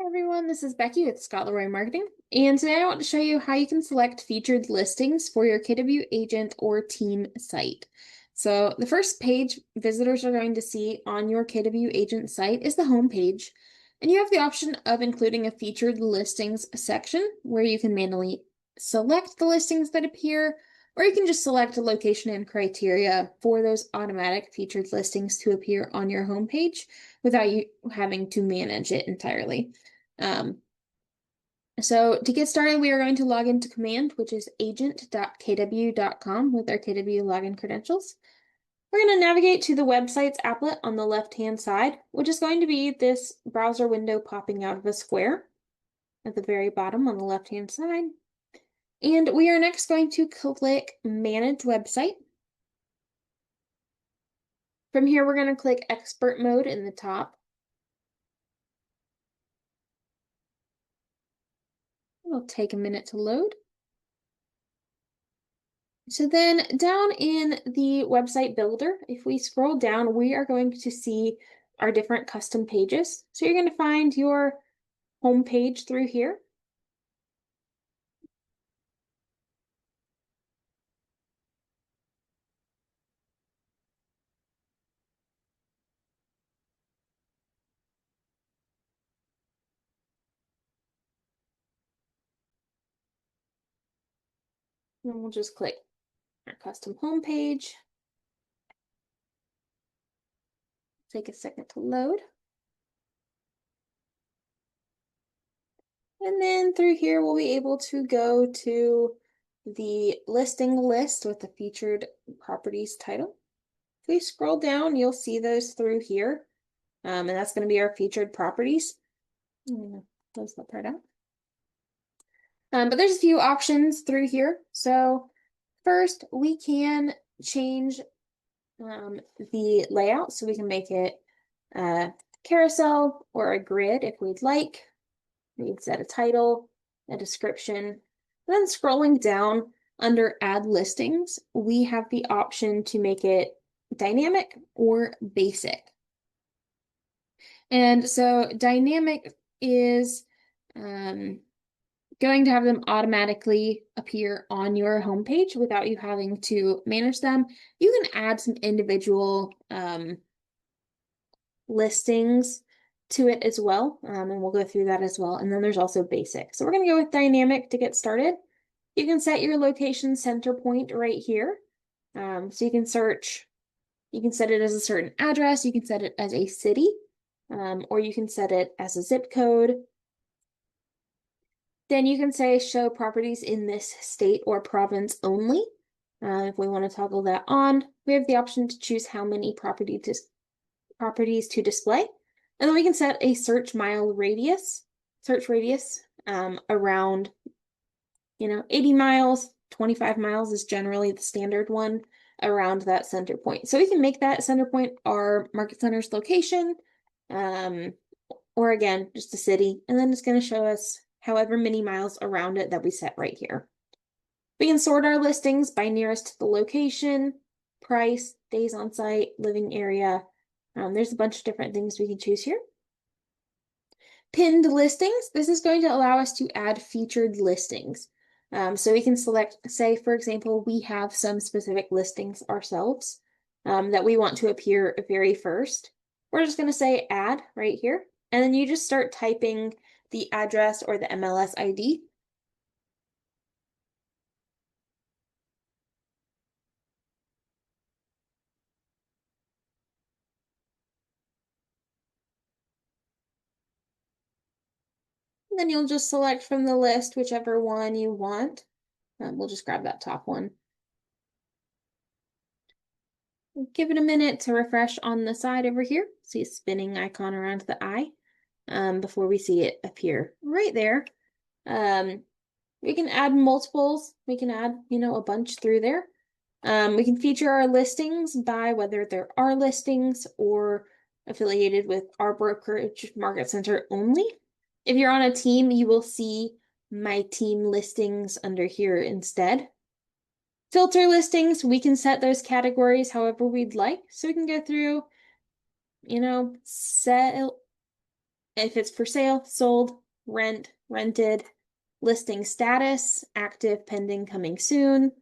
Everyone, this is Becky with Scott Leroy Marketing, and today I want to show you how you can select featured listings for your KW agent or team site. So the first page visitors are going to see on your KW agent site is the home page, and you have the option of including a featured listings section where you can manually select the listings that appear, or you can just select a location and criteria for those automatic featured listings to appear on your homepage without you having to manage it entirely. So to get started, we are going to log into command, which is agent.kw.com with our KW login credentials. We're going to navigate to the website's applet on the left-hand side, which is going to be this browser window popping out of a square at the very bottom on the left-hand side. And we are next going to click Manage Website. From here, we're going to click Expert Mode in the top. It'll take a minute to load. So then down in the website builder, if we scroll down, we are going to see our different custom pages. So you're going to find your home page through here. And we'll just click our custom home page. Take a second to load. And then through here, we'll be able to go to the listing list with the featured properties title. If we scroll down, you'll see those through here. And that's going to be our featured properties. Close that part out. But there's a few options through here. So first, we can change the layout. So we can make it a carousel or a grid if we'd like. We can set a title, a description. And then scrolling down under Add Listings, we have the option to make it dynamic or basic. And so dynamic is going to have them automatically appear on your homepage without you having to manage them. You can add some individual listings to it as well, and we'll go through that as well. And then there's also basic. So we're going to go with dynamic to get started. You can set your location center point right here. So you can search, you can set it as a certain address, you can set it as a city, or you can set it as a zip code. Then you can say show properties in this state or province only. If we want to toggle that on, we have the option to choose how many properties to display. And then we can set a search radius around, 80 miles, 25 miles is generally the standard one around that center point. So we can make that center point our market center's location, or again, just a city, and then it's going to show us however many miles around it that we set right here. We can sort our listings by nearest to the location, price, days on site, living area. There's a bunch of different things we can choose here. Pinned listings. This is going to allow us to add featured listings. So we can select, say, for example, we have some specific listings ourselves that we want to appear very first. We're just going to say add right here. And then you just start typing the address or the MLS ID. And then you'll just select from the list whichever one you want. We'll just grab that top one. Give it a minute to refresh on the side over here. See a spinning icon around the eye before we see it appear right there. We can add multiples. We can add, a bunch through there. We can feature our listings by whether they're our listings or affiliated with our brokerage market center only. If you're on a team, you will see my team listings under here instead. Filter listings, we can set those categories however we'd like. So we can go through, set if it's for sale, sold, rent, rented, listing status, active, pending, coming soon,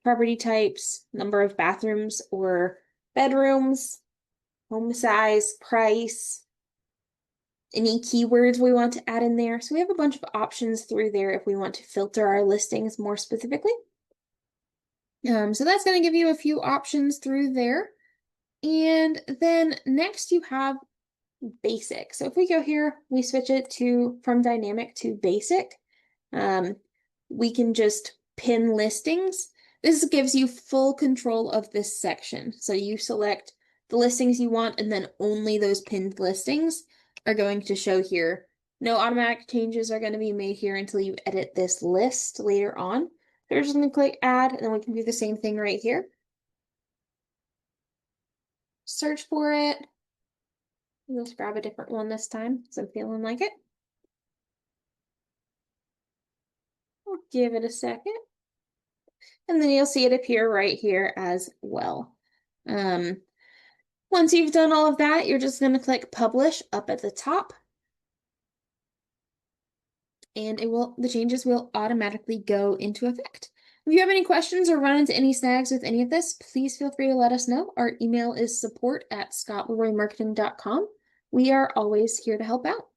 property types, number of bathrooms or bedrooms, home size, price, any keywords we want to add in there. So we have a bunch of options through there if we want to filter our listings more specifically. So that's going to give you a few options through there. And then next you have basic. So if we go here, we switch it from dynamic to basic. We can just pin listings. This gives you full control of this section. So you select the listings you want, and then only those pinned listings are going to show here. No automatic changes are going to be made here until you edit this list later on. So we're just going to click add, and then we can do the same thing right here. Search for it. Let's grab a different one this time because I'm feeling like it. I'll give it a second. And then you'll see it appear right here as well. Once you've done all of that, you're just going to click publish up at the top. And the changes will automatically go into effect. If you have any questions or run into any snags with any of this, please feel free to let us know. Our email is support@scottleroymarketing.com. We are always here to help out.